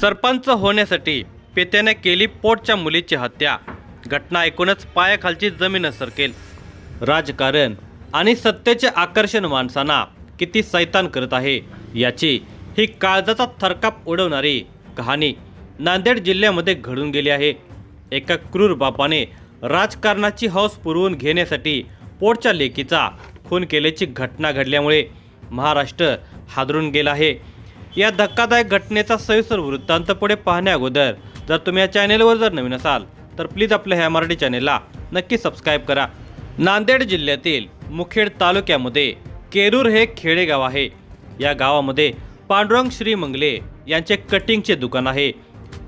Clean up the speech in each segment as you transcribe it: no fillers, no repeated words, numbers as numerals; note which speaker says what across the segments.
Speaker 1: सरपंच होण्यासाठी पित्याने केली पोटच्या मुलीची हत्या. घटना ऐकूनच पायाखालची जमीन सरकेल. राजकारण आणि सत्तेचे आकर्षण माणसांना किती सैतान करत आहे याची ही काळजाचा थरकाप उडवणारी कहाणी नांदेड जिल्ह्यामध्ये घडून गेली आहे. एका क्रूर बापाने राजकारणाची हौस पुरवून घेण्यासाठी पोटच्या लेकीचा खून केल्याची घटना घडल्यामुळे महाराष्ट्र हादरून गेला आहे. या धक्कादायक घटनेचा सविस्तर वृत्तांत पुढे पाहण्या अगोदर जर तुम्ही या चॅनेलवर जर नवीन असाल तर प्लीज आपल्या ह्या मराठी चॅनेलला नक्की सबस्क्राईब करा. नांदेड जिल्ह्यातील मुखेड तालुक्यामध्ये केरूर हे खेडेगाव आहे. या गावामध्ये पांडुरंग श्री मंगले यांचे कटिंगचे दुकान आहे.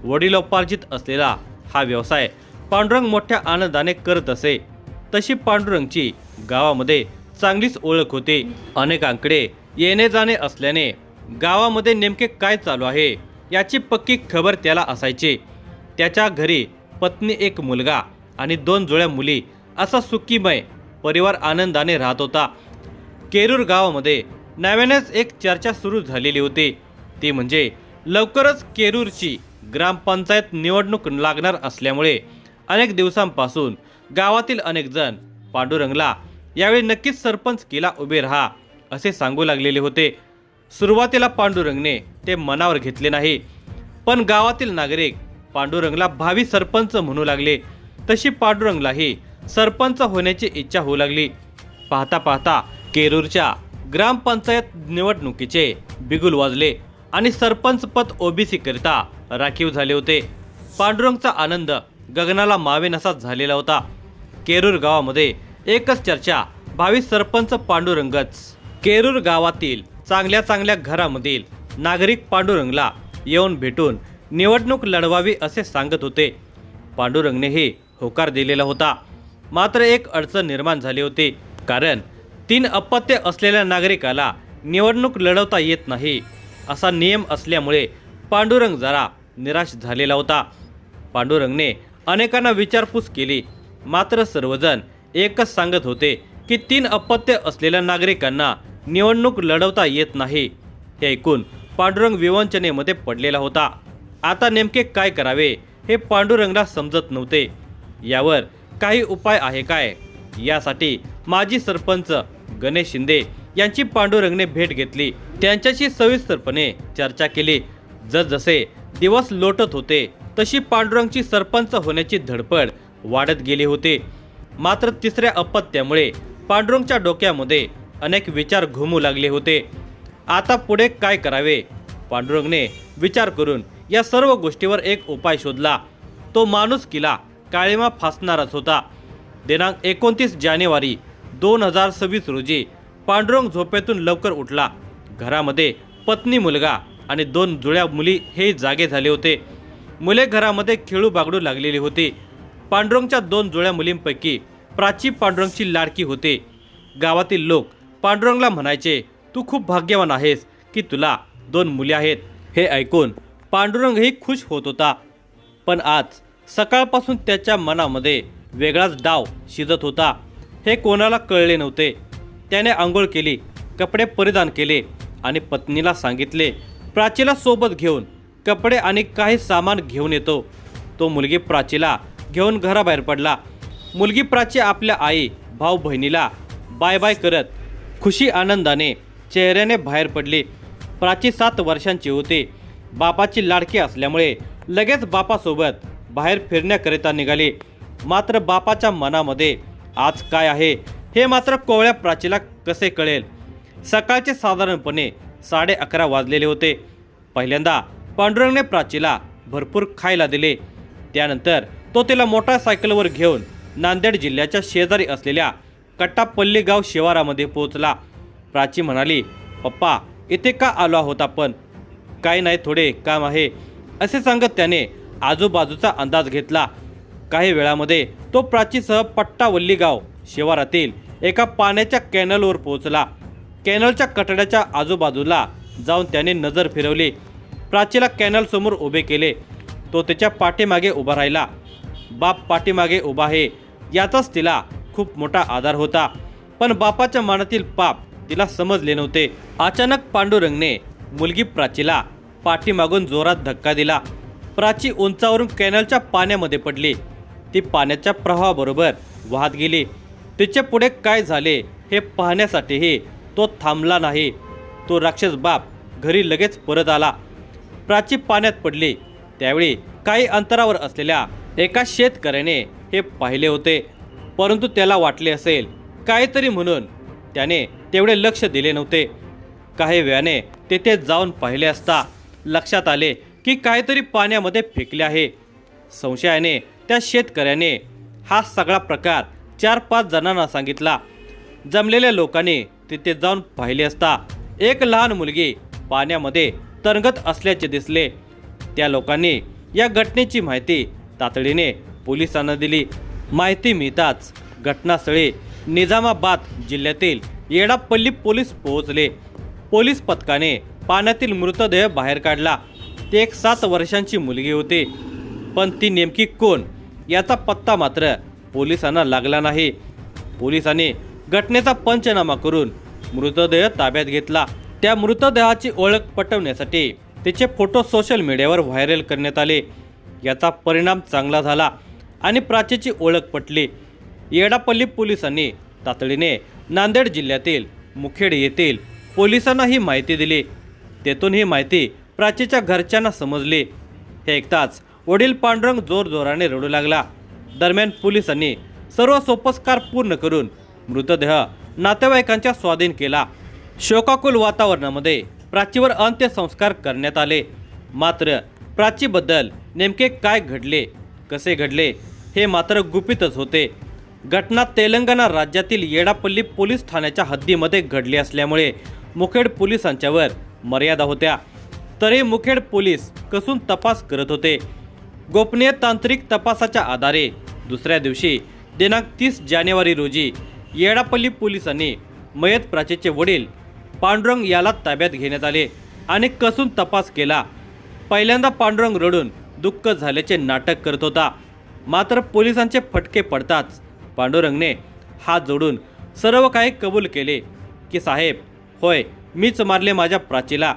Speaker 1: वडिलोपार्जित असलेला हा व्यवसाय पांडुरंग मोठ्या आनंदाने करत असे. तशी पांडुरंगची गावामध्ये चांगलीच ओळख होती. अनेकांकडे येणे जाणे असल्याने गावामध्ये नेमके काय चालू आहे याची पक्की खबर त्याला असायची. त्याच्या घरी पत्नी, एक मुलगा आणि 2 जुळ्या मुली असा सुखीमय परिवार आनंदाने राहत होता. केरूर गावामध्ये नव्यानेच एक चर्चा सुरू झालेली होती. ती म्हणजे लवकरच केरूरची ग्रामपंचायत निवडणूक लागणार असल्यामुळे अनेक दिवसांपासून गावातील अनेक जण पांडुरंगला यावेळी नक्कीच सरपंच केला उभे राहा असे सांगू लागलेले होते. सुरुवातीला पांडुरंगने ते मनावर घेतले नाही, पण गावातील नागरिक पांडुरंगला भावी सरपंच म्हणू लागले. तशी पांडुरंगलाही सरपंच होण्याची इच्छा होऊ लागली. पाहता पाहता केरूरच्या ग्रामपंचायत निवडणुकीचे बिगुल वाजले आणि सरपंच पद ओबीसी करिता राखीव झाले होते. पांडुरंगचा आनंद गगनाला मावेनासा झालेला होता. केरूर गावामध्ये एकच चर्चा, भावी सरपंच पांडुरंगच. केरूर गावातील चांगल्या घरामधील नागरिक पांडुरंगला येऊन भेटून निवडणूक लढवावी असे सांगत होते. पांडुरंगनेही होकार दिलेला होता. मात्र एक अडचण निर्माण झाली होती, कारण 3 अपत्य असलेल्या नागरिकाला निवडणूक लढवता येत नाही असा नियम असल्यामुळे पांडुरंग जरा निराश झालेला होता. पांडुरंगने अनेकांना विचारपूस केली, मात्र सर्वजण एकच सांगत होते की 3 अपत्य असलेल्या नागरिकांना निवडणूक लढवता येत नाही. हे ऐकून पांडुरंग विवंचनेमध्ये पडलेला होता. आता नेमके काय करावे हे पांडुरंगला समजत नव्हते. यावर काही उपाय आहे काय? यासाठी माजी सरपंच गणेश शिंदे यांची पांडुरंगने भेट घेतली. त्यांच्याशी सविस्तरपणे चर्चा केली. जसजसे दिवस लोटत होते तशी पांडुरंगची सरपंच होण्याची धडपड वाढत गेली होती. मात्र 3ऱ्या अपत्यामुळे पांडुरंगच्या डोक्यामध्ये अनेक विचार घुमू लागले होते. आता पुढे काय करावे? पांडुरंगने विचार करून या सर्व गोष्टीवर एक उपाय शोधला. तो माणुसकीला काळिमा फासणारच होता. दिनांक 29 जानेवारी 2026 रोजी पांडुरंग झोपेतून लवकर उठला. घरामध्ये पत्नी, मुलगा आणि 2 जुळ्या मुली हे जागे झाले होते. मुले घरामध्ये खेळू बागडू लागलेली होती. पांडुरंगच्या 2 जुळ्या मुलींपैकी प्राची पांडुरंगची लाडकी होते. गावातील लोक पांडुरंगला म्हणायचे, तू खूप भाग्यवान आहेस की तुला 2 मुली आहेत. हे ऐकून पांडुरंगही खुश होत होता. पण आज सकाळपासून त्याच्या मनामध्ये वेगळाच डाव शिजत होता. हे कोणाला कळले नव्हते. त्याने आंघोळ केली, कपडे परिधान केले आणि पत्नीला सांगितले, प्राचीला सोबत घेऊन कपडे आणि काही सामान घेऊन येतो. तो मुलगी प्राचीला घेऊन घराबाहेर पडला. मुलगी प्राची आपल्या आई, भाऊ, बहिणीला बाय बाय करत खुशी आनंदाने चेहऱ्याने बाहेर पडली. प्राची 7 वर्षांची होती. बापाची लाडकी असल्यामुळे लगेच बापासोबत बाहेर फिरण्याकरिता निघाली. मात्र बापाच्या मनामध्ये आज काय आहे हे मात्र कोवळ्या प्राचीला कसे कळेल? सकाळचे साधारणपणे 11:30 वाजलेले होते. पहिल्यांदा पांडुरंगने प्राचीला भरपूर खायला दिले. त्यानंतर तो तिला मोटारसायकलवर घेऊन नांदेड जिल्ह्याच्या शेजारी असलेल्या कट्टापल्ली गाव शिवारामध्ये पोहोचला. प्राची म्हणाली, पप्पा इथे का आलो आहोत आपण? काही नाही, थोडे काम आहे असे सांगत त्याने आजूबाजूचा अंदाज घेतला. काही वेळामध्ये तो प्राचीसह पट्टावल्ली गाव शिवारातील एका पाण्याच्या कॅनलवर पोहोचला. कॅनलच्या कठड्याच्या आजूबाजूला जाऊन त्याने नजर फिरवली. प्राचीला कॅनल समोर उभे केले. तो त्याच्या पाठीमागे उभा राहिला. बाप पाठीमागे उभा आहे याचाच तिला खूप मोठा आधार होता. पण बापाच्या मनातील पाप तिला समजले नव्हते. अचानक पांडुरंगने मुलगी प्राचीला पाठीमागून जोरात धक्का दिला. प्राची उंचावरून कॅनलच्या पाण्यामध्ये पडली. ती पाण्याच्या प्रवाहाबरोबर वाहत गेली. तिचे पुढे काय झाले हे पाहण्यासाठीही तो थांबला नाही. तो राक्षस बाप घरी लगेच परत आला. प्राची पाण्यात पडली त्यावेळी काही अंतरावर असलेल्या एका शेतकऱ्याने हे पाहिले होते, परंतु त्याला वाटले असेल काहीतरी म्हणून त्याने तेवढे लक्ष दिले नव्हते. काही वेळाने तेथे जाऊन पाहिले असता लक्षात आले की काहीतरी पाण्यामध्ये फेकले आहे. संशयाने त्या शेतकऱ्याने हा सगळा प्रकार 4-5 जणांना सांगितला. जमलेल्या लोकांनी तिथे जाऊन पाहिले असता एक लहान मुलगी पाण्यामध्ये तरंगत असल्याचे दिसले. त्या लोकांनी या घटनेची माहिती तातडीने पोलिसांना दिली. माहिती मिळताच घटनास्थळी निजामाबाद जिल्ह्यातील येडापल्ली पोलीस पोहोचले. पोलीस पथकाने पाण्यातील मृतदेह बाहेर काढला. ती एक 7 वर्षांची मुलगी होती, पण ती नेमकी कोण याचा पत्ता मात्र पोलिसांना लागला नाही. पोलिसांनी घटनेचा पंचनामा करून मृतदेह ताब्यात घेतला. त्या मृतदेहाची ओळख पटवण्यासाठी तिचे फोटो सोशल मीडियावर व्हायरल करण्यात आले. याचा परिणाम चांगला झाला आणि प्राचीची ओळख पटली. येडापल्ली पोलिसांनी तातडीने नांदेड जिल्ह्यातील मुखेड येथील पोलिसांना ही माहिती दिली. तेथून ही माहिती प्राचीच्या घरच्यांना समजली. हे ऐकताच वडील पांडुरंग जोरजोराने रडू लागला. दरम्यान पोलिसांनी सर्व सोपस्कार पूर्ण करून मृतदेह नातेवाईकांच्या स्वाधीन केला. शोकाकुल वातावरणामध्ये प्राचीवर अंत्यसंस्कार करण्यात आले. मात्र प्राचीबद्दल नेमके काय घडले, कसे घडले हे मात्र गुपितच होते. घटना तेलंगणा राज्यातील येडापल्ली पोलीस ठाण्याच्या हद्दीमध्ये घडली असल्यामुळे मुखेड पोलिसांच्यावर मर्यादा होत्या. तरी मुखेड पोलीस कसून तपास करत होते. गोपनीय तांत्रिक तपासाच्या आधारे दुसऱ्या दिवशी दिनांक 30 जानेवारी रोजी येडापल्ली पोलिसांनी मयत प्राचीचे वडील पांडुरंग याला ताब्यात घेण्यात आले आणि कसून तपास केला. पहिल्यांदा पांडुरंग रडून दुःख झाल्याचे नाटक करत होता. मात्र पोलिसांचे फटके पडताच पांडुरंगने हात जोडून सर्व काही कबूल केले की साहेब, होय, मीच मारले माझ्या प्राचीला.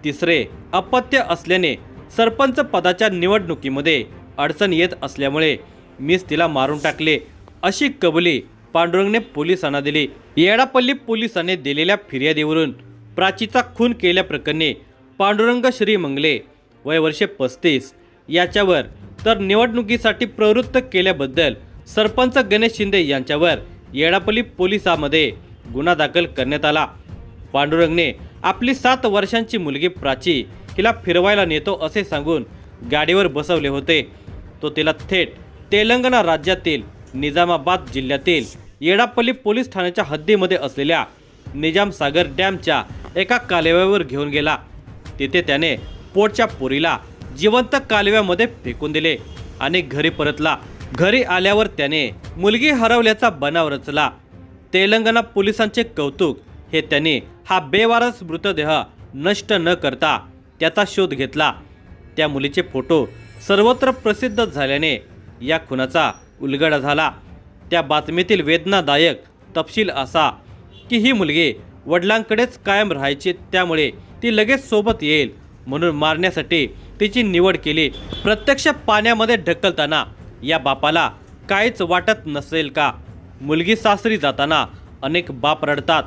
Speaker 1: तिसरे अपत्य असल्याने सरपंच पदाच्या निवडणुकीमध्ये अडचण येत असल्यामुळे मीच तिला मारून टाकले, अशी कबुली पांडुरंगने पोलिसांना दिली. येडापल्ली पोलिसांनी दिलेल्या फिर्यादीवरून प्राचीचा खून केल्याप्रकरणी पांडुरंग श्रीमंगले वय वर्षे 35 याच्यावर तर निवडणुकीसाठी प्रवृत्त केल्याबद्दल सरपंच गणेश शिंदे यांच्यावर येडापल्ली पोलिसांमध्ये गुन्हा दाखल करण्यात आला. पांडुरंगने आपली 7 वर्षांची मुलगी प्राची हिला फिरवायला नेतो असे सांगून गाडीवर बसवले होते. तो तिला थेट तेलंगणा राज्यातील निजामाबाद जिल्ह्यातील येडापल्ली पोलीस ठाण्याच्या हद्दीमध्ये असलेल्या निजामसागर डॅमच्या एका कालव्यावर घेऊन गेला. तिथे त्याने पोटच्या पोरीला जिवंत कालव्यामध्ये फेकून दिले आणि घरी परतला. घरी आल्यावर त्याने मुलगी हरवल्याचा बनाव रचला. तेलंगणा पोलिसांचे कौतुक हे त्यांनी हा बेवारस मृतदेह नष्ट न करता त्याचा शोध घेतला. त्या मुलीचे फोटो सर्वत्र प्रसिद्ध झाल्याने या खुनाचा उलगडा झाला. त्या बातमीतील वेदनादायक तपशील असा की ही मुलगी वडिलांकडेच कायम राहायची, त्यामुळे ती लगेच सोबत येईल म्हणून मारण्यासाठी तिची निवड केली. प्रत्यक्ष पाण्यामध्ये ढकलताना या बापाला काहीच वाटत नसेल का? मुलगी सासरी जाताना अनेक बाप रडतात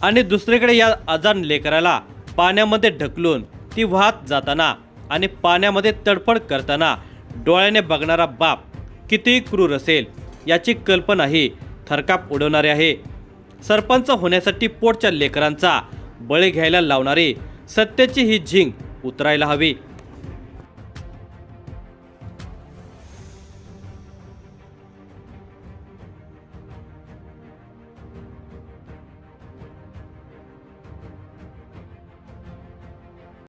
Speaker 1: आणि दुसरीकडे या अजाण लेकराला पाण्यामध्ये ढकलून ती वाहत जाताना आणि पाण्यामध्ये तडफड करताना डोळ्याने बघणारा बाप किती क्रूर असेल याची कल्पनाही थरकाप उडवणारी आहे. सरपंच होण्यासाठी पोटच्या लेकरांचा बळी घ्यायला लावणारी सत्तेची ही झिंग उतरायला हवी.